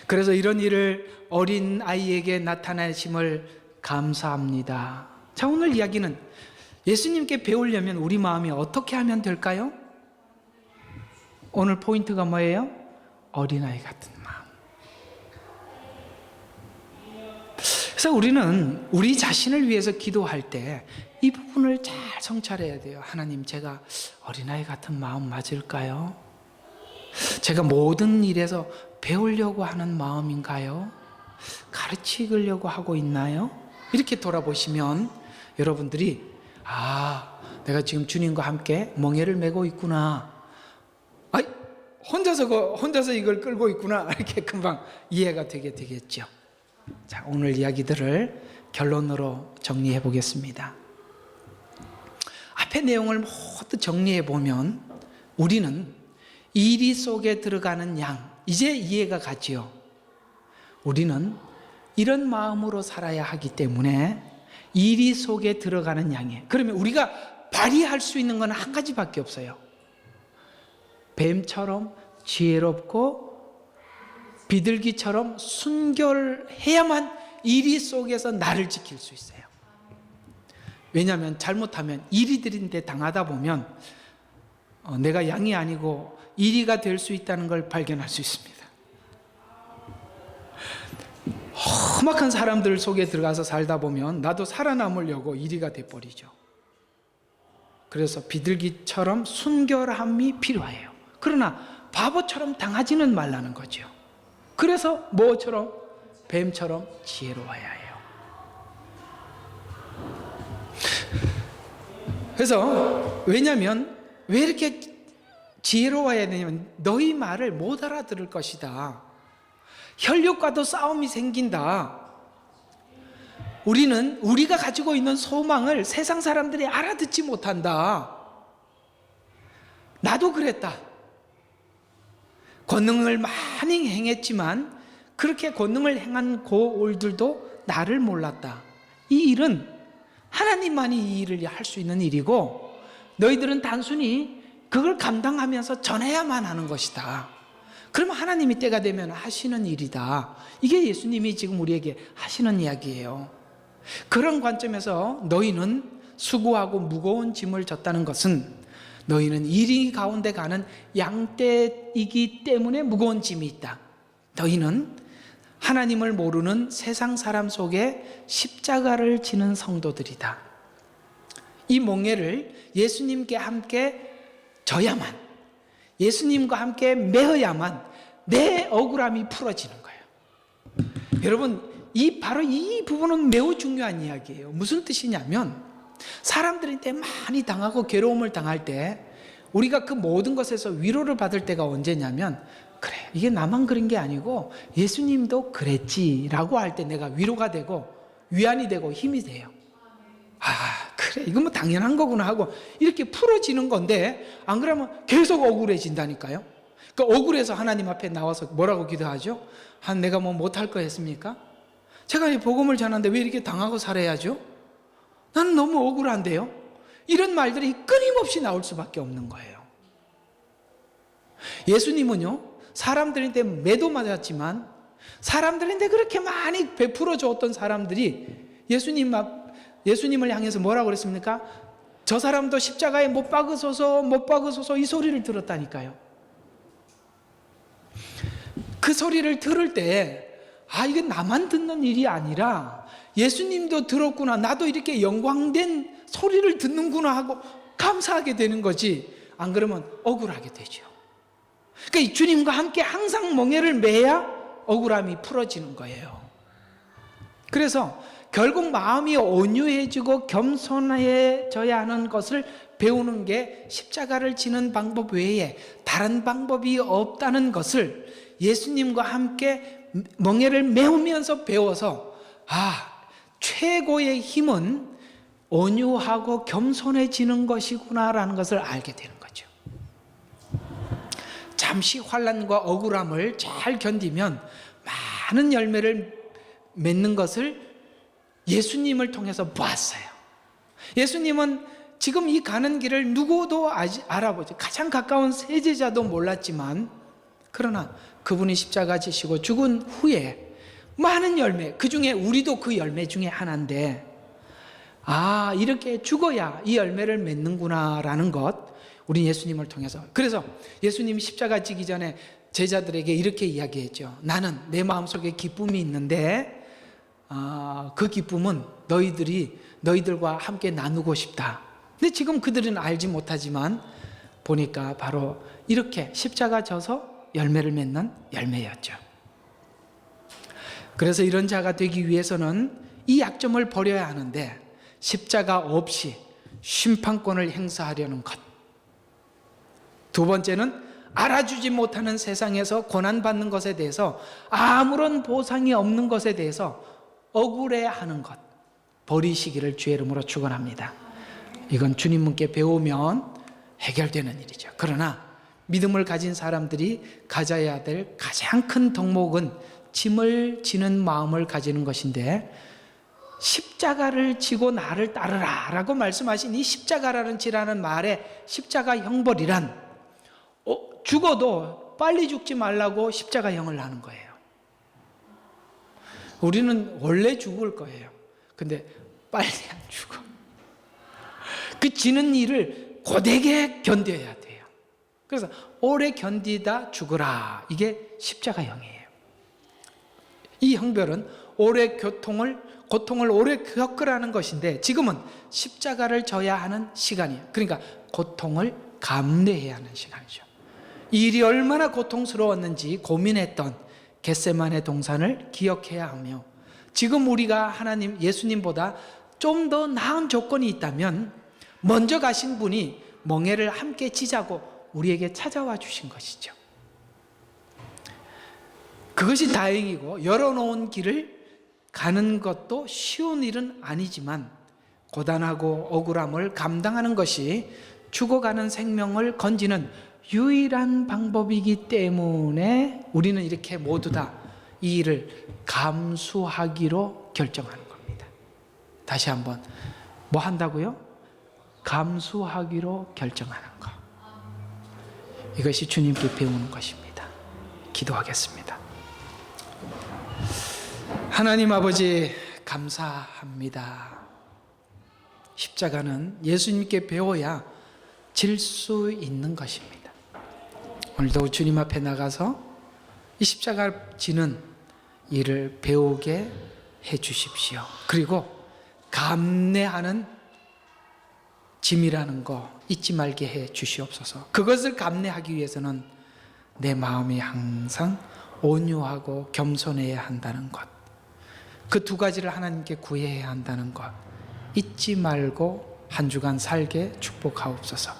그래서 이런 일을 어린 아이에게 나타내심을 감사합니다. 자, 오늘 이야기는 예수님께 배우려면 우리 마음이 어떻게 하면 될까요? 오늘 포인트가 뭐예요? 어린아이 같은 마음. 그래서 우리는 우리 자신을 위해서 기도할 때 이 부분을 잘 성찰해야 돼요. 하나님, 제가 어린아이 같은 마음 맞을까요? 제가 모든 일에서 배우려고 하는 마음인가요? 가르치려고 하고 있나요? 이렇게 돌아보시면 여러분들이, 내가 지금 주님과 함께 멍에를 메고 있구나, 혼자서 이걸 끌고 있구나, 이렇게 금방 이해가 되게 되겠죠. 자, 오늘 이야기들을 결론으로 정리해 보겠습니다. 앞의 내용을 모두 정리해 보면 우리는 이리 속에 들어가는 양, 이제 이해가 가지요. 우리는 이런 마음으로 살아야 하기 때문에 이리 속에 들어가는 양이에요. 그러면 우리가 발휘할 수 있는 건 한 가지밖에 없어요. 뱀처럼 지혜롭고 비둘기처럼 순결해야만 이리 속에서 나를 지킬 수 있어요. 왜냐하면 잘못하면 이리들인데 당하다 보면 내가 양이 아니고 이리가 될 수 있다는 걸 발견할 수 있습니다. 험악한 사람들 속에 들어가서 살다 보면 나도 살아남으려고 이리가 돼버리죠. 그래서 비둘기처럼 순결함이 필요해요. 그러나 바보처럼 당하지는 말라는 거죠. 그래서 뭐처럼? 뱀처럼 지혜로워야 해요. 그래서 왜냐하면 왜 이렇게 지혜로워야 되냐면, 너희 말을 못 알아들을 것이다. 혈육과도 싸움이 생긴다. 우리가 가지고 있는 소망을 세상 사람들이 알아듣지 못한다. 나도 그랬다. 권능을 많이 행했지만 그렇게 권능을 행한 고울들도 나를 몰랐다. 이 일은 하나님만이 이 일을 할 수 있는 일이고, 너희들은 단순히 그걸 감당하면서 전해야만 하는 것이다. 그러면 하나님이 때가 되면 하시는 일이다. 이게 예수님이 지금 우리에게 하시는 이야기예요. 그런 관점에서 너희는 수고하고 무거운 짐을 졌다는 것은 너희는 이리 가운데 가는 양떼이기 때문에 무거운 짐이 있다. 너희는 하나님을 모르는 세상 사람 속에 십자가를 지는 성도들이다. 이 멍에를 예수님께 함께 져야만, 예수님과 함께 매어야만 내 억울함이 풀어지는 거예요. 여러분, 바로 이 부분은 매우 중요한 이야기예요. 무슨 뜻이냐면, 사람들한테 많이 당하고 괴로움을 당할 때 우리가 그 모든 것에서 위로를 받을 때가 언제냐면, 그래, 이게 나만 그런 게 아니고 예수님도 그랬지라고 할 때 내가 위로가 되고 위안이 되고 힘이 돼요. 아, 그래, 이건 뭐 당연한 거구나 하고 이렇게 풀어지는 건데, 안 그러면 계속 억울해진다니까요. 그러니까 억울해서 하나님 앞에 나와서 뭐라고 기도하죠? 내가 뭐 못할 거 했습니까? 제가 이 복음을 전하는데 왜 이렇게 당하고 살아야죠? 나는 너무 억울한데요? 이런 말들이 끊임없이 나올 수밖에 없는 거예요. 예수님은요, 사람들한테 매도 맞았지만 사람들한테 그렇게 많이 베풀어 주었던 사람들이 예수님을 향해서 뭐라고 그랬습니까? 저 사람도 십자가에 못 박으소서 이 소리를 들었다니까요. 그 소리를 들을 때 이건 나만 듣는 일이 아니라 예수님도 들었구나, 나도 이렇게 영광된 소리를 듣는구나 하고 감사하게 되는 거지. 안 그러면 억울하게 되죠. 그러니까 이 주님과 함께 항상 멍에를 매야 억울함이 풀어지는 거예요. 그래서 결국 마음이 온유해지고 겸손해져야 하는 것을 배우는 게 십자가를 지는 방법 외에 다른 방법이 없다는 것을 예수님과 함께 멍에를 메우면서 배워서, 최고의 힘은 온유하고 겸손해지는 것이구나라는 것을 알게 되는 거죠. 잠시 환난과 억울함을 잘 견디면 많은 열매를 맺는 것을 예수님을 통해서 보았어요. 예수님은 지금 이 가는 길을 누구도 알아보지, 가장 가까운 세제자도 몰랐지만, 그러나 그분이 십자가 지시고 죽은 후에 많은 열매, 그 중에 우리도 그 열매 중에 하나인데, 이렇게 죽어야 이 열매를 맺는구나 라는 것, 우리 예수님을 통해서. 그래서 예수님이 십자가 지기 전에 제자들에게 이렇게 이야기했죠. 나는 내 마음속에 기쁨이 있는데 그 기쁨은 너희들과 함께 나누고 싶다. 근데 지금 그들은 알지 못하지만 보니까 바로 이렇게 십자가 져서 열매를 맺는 열매였죠. 그래서 이런 자가 되기 위해서는 이 약점을 버려야 하는데, 십자가 없이 심판권을 행사하려는 것. 두 번째는 알아주지 못하는 세상에서 고난받는 것에 대해서 아무런 보상이 없는 것에 대해서 억울해하는 것, 버리시기를 주의 이름으로 축원합니다. 이건 주님께 배우면 해결되는 일이죠. 그러나 믿음을 가진 사람들이 가져야 될 가장 큰 덕목은 짐을 지는 마음을 가지는 것인데, 십자가를 지고 나를 따르라 라고 말씀하신 이 십자가라는 지라는 말에 십자가 형벌이란, 죽어도 빨리 죽지 말라고 십자가형을 하는 거예요. 우리는 원래 죽을 거예요. 근데 빨리 안 죽어. 그 지는 일을 고되게 견뎌야 돼요. 그래서 오래 견디다 죽으라, 이게 십자가형이에요. 이 형벌은 고통을 오래 겪으라는 것인데, 지금은 십자가를 져야 하는 시간이에요. 그러니까 고통을 감내해야 하는 시간이죠. 이 일이 얼마나 고통스러웠는지 고민했던 겟세마네 동산을 기억해야 하며, 지금 우리가 예수님보다 좀 더 나은 조건이 있다면 먼저 가신 분이 멍에를 함께 지자고 우리에게 찾아와 주신 것이죠. 그것이 다행이고, 열어놓은 길을 가는 것도 쉬운 일은 아니지만 고단하고 억울함을 감당하는 것이 죽어가는 생명을 건지는 유일한 방법이기 때문에 우리는 이렇게 모두 다 이 일을 감수하기로 결정하는 겁니다. 다시 한번, 뭐 한다고요? 감수하기로 결정하는 것. 이것이 주님께 배우는 것입니다. 기도하겠습니다. 하나님 아버지, 감사합니다. 십자가는 예수님께 배워야 질 수 있는 것입니다. 오늘도 주님 앞에 나가서 이 십자가를 지는 일을 배우게 해 주십시오. 그리고 감내하는 짐이라는 거 잊지 말게 해 주시옵소서. 그것을 감내하기 위해서는 내 마음이 항상 온유하고 겸손해야 한다는 것, 그 두 가지를 하나님께 구해야 한다는 것 잊지 말고 한 주간 살게 축복하옵소서.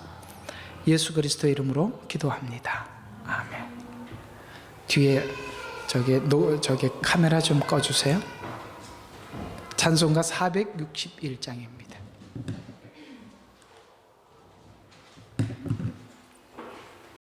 예수 그리스도의 이름으로 기도합니다. 아멘. 뒤에 저게 카메라 좀 꺼주세요. 찬송가 461장입니다.